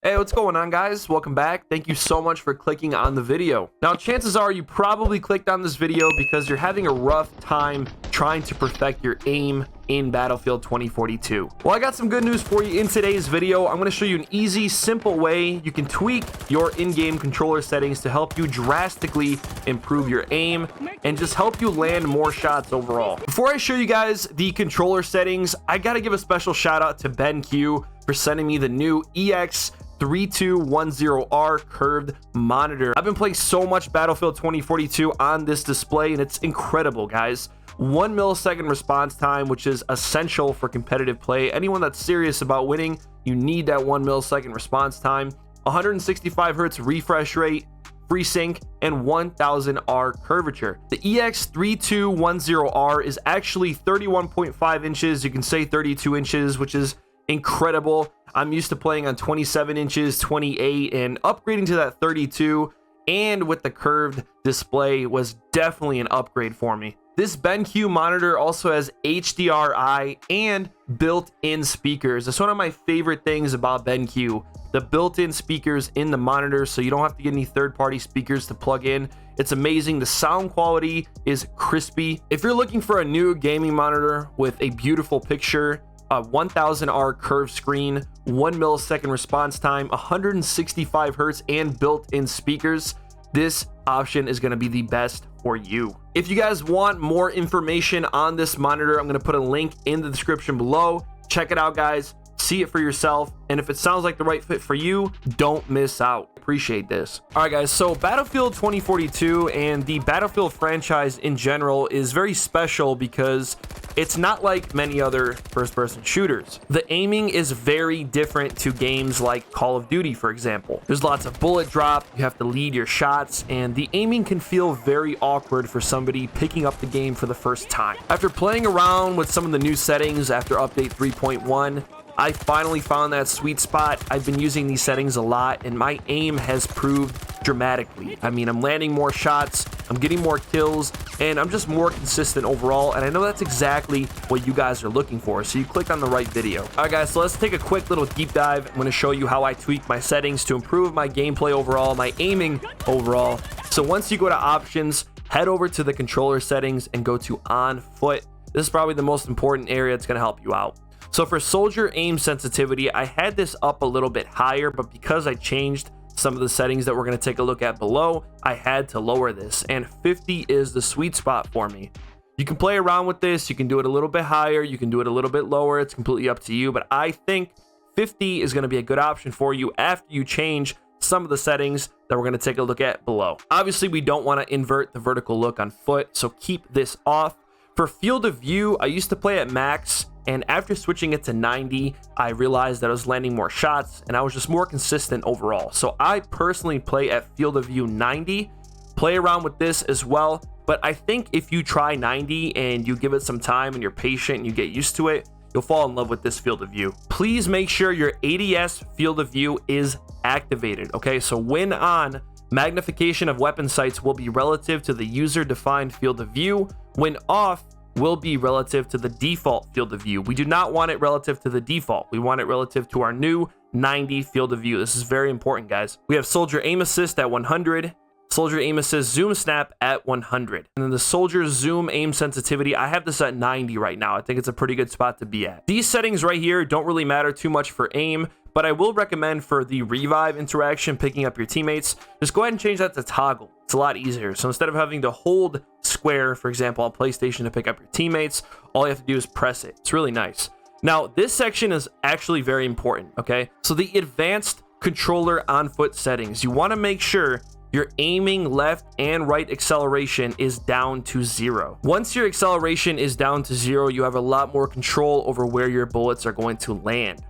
Hey, what's going on, guys? Welcome back. Thank you so much for clicking on the video. Now, chances are you probably clicked on this video because you're having a rough time trying to perfect your aim in Battlefield 2042. Well, I got some good news for you in today's video. I'm going to show you an easy, simple way you can tweak your in-game controller settings to help you drastically improve your aim and just help you land more shots overall. Before I show you guys the controller settings, I got to give a special shout out to BenQ for sending me the new EX3210r curved monitor. I've been playing so much Battlefield 2042 on this display, and it's incredible, guys. 1 millisecond response time, which is essential for competitive play. Anyone that's serious about winning, you need that 1 millisecond response time. 165 hertz refresh rate, FreeSync, and 1000R curvature. The EX3210R is actually 31.5 inches. You can say 32 inches, which is incredible. I'm used to playing on 27 inches, 28, and upgrading to that 32 and with the curved display was definitely an upgrade for me. This BenQ monitor also has HDRI and built-in speakers. That's one of my favorite things about BenQ, the built-in speakers in the monitor, so you don't have to get any third-party speakers to plug in. It's amazing. The sound quality is crispy. If you're looking for a new gaming monitor with a beautiful picture, a 1000R curved screen, 1 millisecond response time, 165 hertz, and built-in speakers, this option is going to be the best for you. If you guys want more information on this monitor, I'm going to put a link in the description below. Check it out, guys. See it for yourself, and if it sounds like the right fit for you, don't miss out. Appreciate this. All right, guys, so Battlefield 2042 and the Battlefield franchise in general is very special because it's not like many other first-person shooters. The aiming is very different to games like Call of Duty, for example. There's lots of bullet drop, you have to lead your shots, and the aiming can feel very awkward for somebody picking up the game for the first time. After playing around with some of the new settings after update 3.1, I finally found that sweet spot. I've been using these settings a lot, and my aim has improved dramatically. I mean, I'm landing more shots, I'm getting more kills, and I'm just more consistent overall, and I know that's exactly what you guys are looking for, so you clicked on the right video. All right, guys, so let's take a quick little deep dive. I'm going to show you how I tweak my settings to improve my gameplay overall, my aiming overall. So once you go to options, head over to the controller settings and go to on foot. This is probably the most important area that's going to help you out. So for soldier aim sensitivity, I had this up a little bit higher, but because I changed some of the settings that we're going to take a look at below, I had to lower this, and 50 is the sweet spot for me. You can play around with this, you can do it a little bit higher, you can do it a little bit lower, it's completely up to you, but I think 50 is going to be a good option for you after you change some of the settings that we're going to take a look at below. Obviously, we don't want to invert the vertical look on foot, so keep this off. For field of view, I used to play at max, and after switching it to 90, I realized that I was landing more shots and I was just more consistent overall. So I personally play at field of view 90, play around with this as well. But I think if you try 90 and you give it some time and you're patient and you get used to it, you'll fall in love with this field of view. Please make sure your ADS field of view is activated. Okay, so when on, magnification of weapon sights will be relative to the user-defined field of view. When off, will be relative to the default field of view. We do not want it relative to the default. We want it relative to our new 90 field of view. This is very important, guys. We have soldier aim assist at 100, soldier aim assist zoom snap at 100. And then the soldier zoom aim sensitivity, I have this at 90 right now. I think it's a pretty good spot to be at. These settings right here don't really matter too much for aim, but I will recommend for the revive interaction, picking up your teammates, just go ahead and change that to toggle. It's a lot easier. So instead of having to hold square, for example, on PlayStation to pick up your teammates, all you have to do is press it. It's really nice. Now, this section is actually very important, okay? So the advanced controller on foot settings, you want to make sure your aiming left and right acceleration is down to 0. Once your acceleration is down to 0, you have a lot more control over where your bullets are going to land.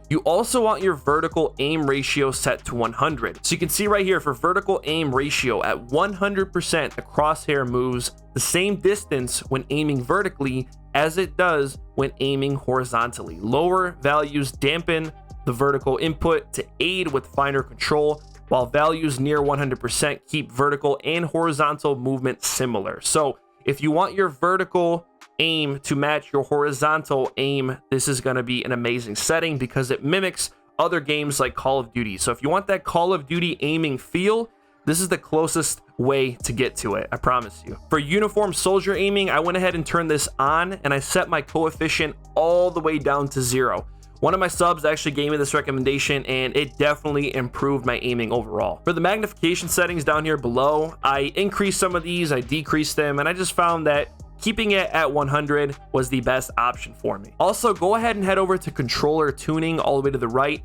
You also want your vertical aim ratio set to 100. So you can see right here for vertical aim ratio at 100%, the crosshair moves the same distance when aiming vertically as it does when aiming horizontally. Lower values dampen the vertical input to aid with finer control, while values near 100% keep vertical and horizontal movement similar. So if you want your vertical aim to match your horizontal aim, this is going to be an amazing setting because it mimics other games like Call of Duty. So if you want that Call of Duty aiming feel, this is the closest way to get to it, I promise you. For uniform soldier aiming, I went ahead and turned this on, and I set my coefficient all the way down to 0. One of my subs actually gave me this recommendation, and it definitely improved my aiming overall. For the magnification settings down here below, I increased some of these, I decreased them, and I just found that keeping it at 100 was the best option for me. Also, go ahead and head over to controller tuning all the way to the right.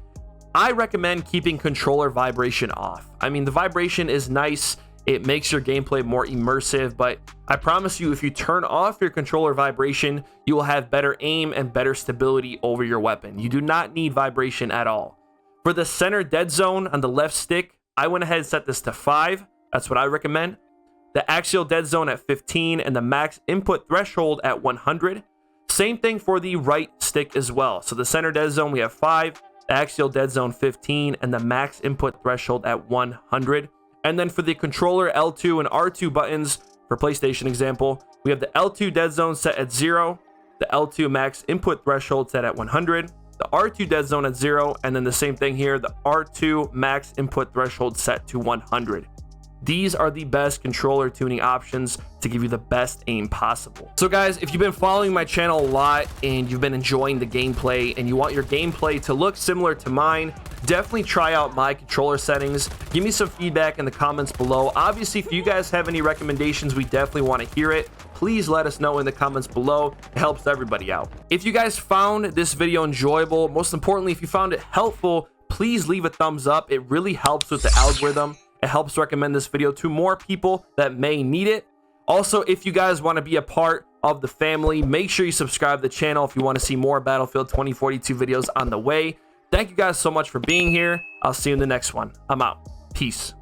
I recommend keeping controller vibration off. I mean, the vibration is nice, it makes your gameplay more immersive, but I promise you, if you turn off your controller vibration, you will have better aim and better stability over your weapon. You do not need vibration at all. For the center dead zone on the left stick, I went ahead and set this to 5. That's what I recommend. The axial dead zone at 15 and the max input threshold at 100. Same thing for the right stick as well. So the center dead zone, we have 5, the axial dead zone 15, and the max input threshold at 100. And then for the controller L2 and R2 buttons, for PlayStation example, we have the L2 dead zone set at 0, the L2 max input threshold set at 100, the R2 dead zone at 0, and then the same thing here, the R2 max input threshold set to 100. These are the best controller tuning options to give you the best aim possible. So guys, if you've been following my channel a lot and you've been enjoying the gameplay and you want your gameplay to look similar to mine, definitely try out my controller settings. Give me some feedback in the comments below. Obviously, if you guys have any recommendations, we definitely want to hear it. Please let us know in the comments below. It helps everybody out. If you guys found this video enjoyable, most importantly, if you found it helpful, please leave a thumbs up. It really helps with the algorithm. It helps recommend this video to more people that may need it. Also, if you guys want to be a part of the family, make sure you subscribe to the channel if you want to see more Battlefield 2042 videos on the way. Thank you guys so much for being here. I'll see you in the next one. I'm out. Peace.